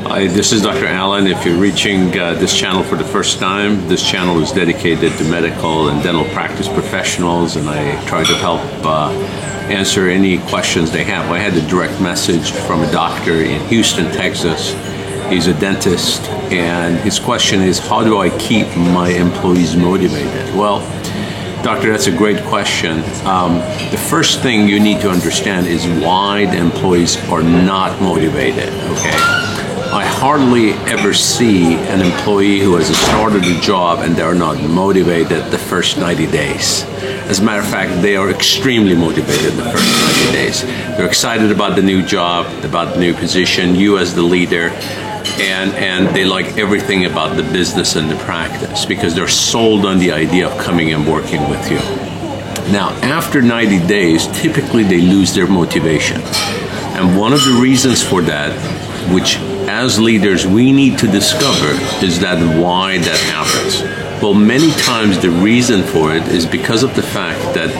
Hi, this is Dr. Allen. If you're reaching this channel for the first time, this channel is dedicated to medical and dental practice professionals, and I try to help answer any questions they have. I had a direct message from a doctor in Houston, Texas. He's a dentist, and his question is, how do I keep my employees motivated? Well, doctor, that's a great question. The first thing you need to understand is why the employees are not motivated, okay? I hardly ever see an employee who has started a job and they're not motivated the first 90 days. As a matter of fact, they are extremely motivated the first 90 days. They're excited about the new job, about the new position, you as the leader, and they like everything about the business and the practice because they're sold on the idea of coming and working with you. Now, after 90 days, typically they lose their motivation. And one of the reasons for that, which as leaders we need to discover, is that why that happens. Well, many times the reason for it is because of the fact that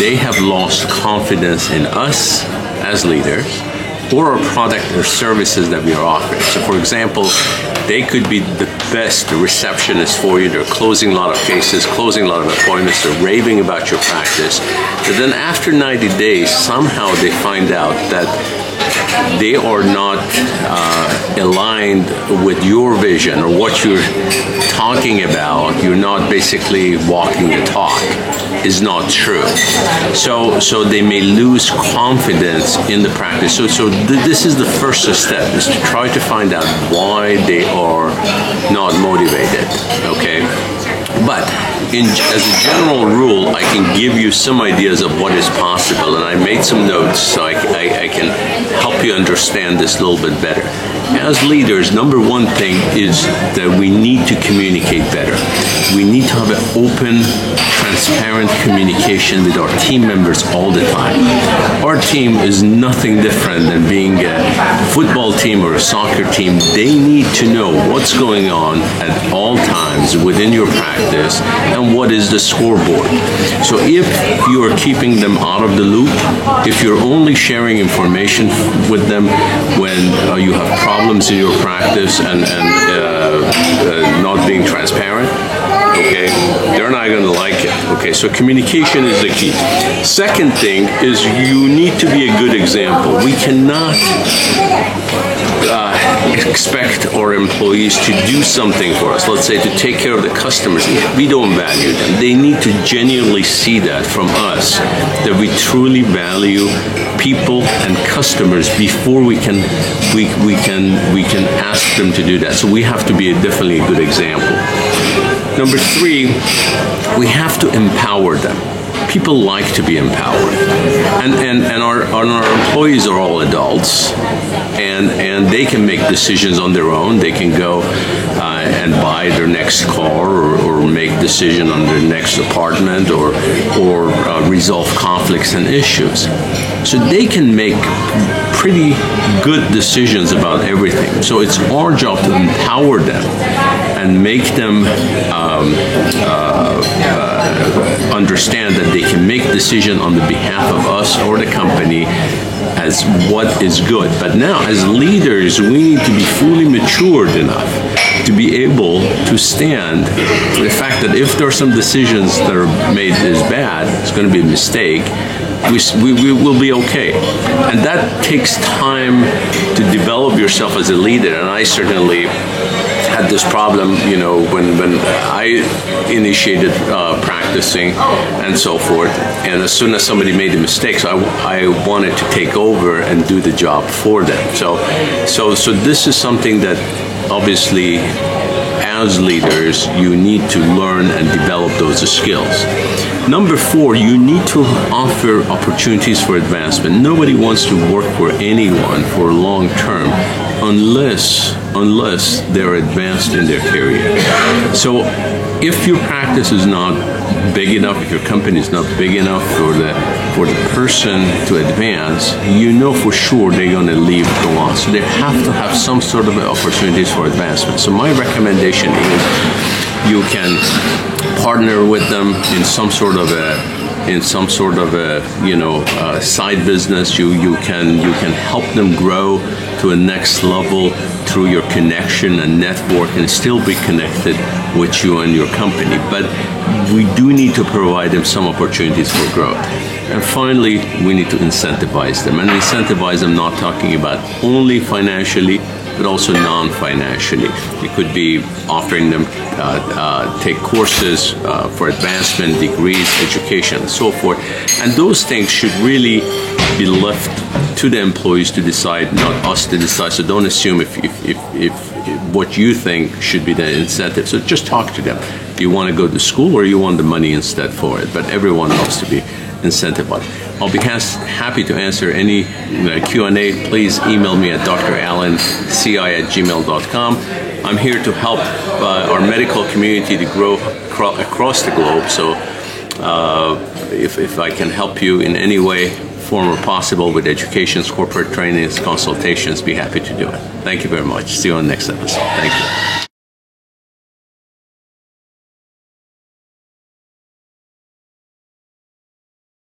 they have lost confidence in us as leaders or our product or services that we are offering. So for example, they could be the best receptionist for you. They're closing a lot of cases, closing a lot of appointments, they're raving about your practice. But then after 90 days, somehow they find out that they are not aligned with your vision or what you're talking about. You're not basically walking the talk. Is not true. So they may lose confidence in the practice. So this is the first step, is to try to find out why they are not motivated, okay? But as a general rule, I can give you some ideas of what is possible, and I made some notes so I can help you understand this a little bit better. As leaders, number one thing is that we need to communicate better. We need to have an open, transparent communication with our team members all the time. Our team is nothing different than being a football team or a soccer team. They need to know what's going on at all times within your practice and what is the scoreboard. So if you are keeping them out of the loop, if you're only sharing information with them when you have problems in your practice and not being transparent, okay, they're not going to like it. Okay, so communication is the key. Second thing is you need to be a good example. We cannot expect our employees to do something for us, let's say to take care of the customers, if we don't value them. They need to genuinely see that from us, that we truly value people and customers before we can ask them to do that. So we have to be definitely a good example. Number three, we have to empower them. People like to be empowered, and our employees are all adults, and they can make decisions on their own. They can go and buy their next car or make decision on their next apartment or resolve conflicts and issues. So they can make pretty good decisions about everything. So it's our job to empower them and make them understand that they can make decisions on the behalf of us or the company as what is good. But now, as leaders, we need to be fully matured enough to be able to stand for the fact that if there are some decisions that are made is bad, it's going to be a mistake, we will be okay. And that takes time to develop yourself as a leader, and I certainly had this problem, you know, when I initiated practicing and so forth, and as soon as somebody made a mistake, so I wanted to take over and do the job for them. So this is something that obviously as leaders you need to learn and develop those skills. Number four, you need to offer opportunities for advancement. Nobody wants to work for anyone for long term unless they're advanced in their career. So if your practice is not big enough, if your company is not big enough for the person to advance, you know for sure they're going to leave, go on. So they have to have some sort of opportunities for advancement. So my recommendation is you can partner with them in some sort of a side business. You can help them grow to a next level through your connection and network and still be connected with you and your company. But we do need to provide them some opportunities for growth. And finally, we need to incentivize them. And incentivize them, not talking about only financially, but also non-financially. It could be offering them take courses for advancement, degrees, education, and so forth. And those things should really be left to the employees to decide, not us to decide. So don't assume if what you think should be the incentive. So just talk to them. Do you want to go to school or you want the money instead for it? But everyone loves to be incentivized. I'll be happy to answer any Q&A. Please email me at drallenci@gmail.com. I'm here to help our medical community to grow across the globe. So if I can help you in any way, form or possible with educations, corporate trainings, consultations, be happy to do it. Thank you very much. See you on the next episode. Thank you.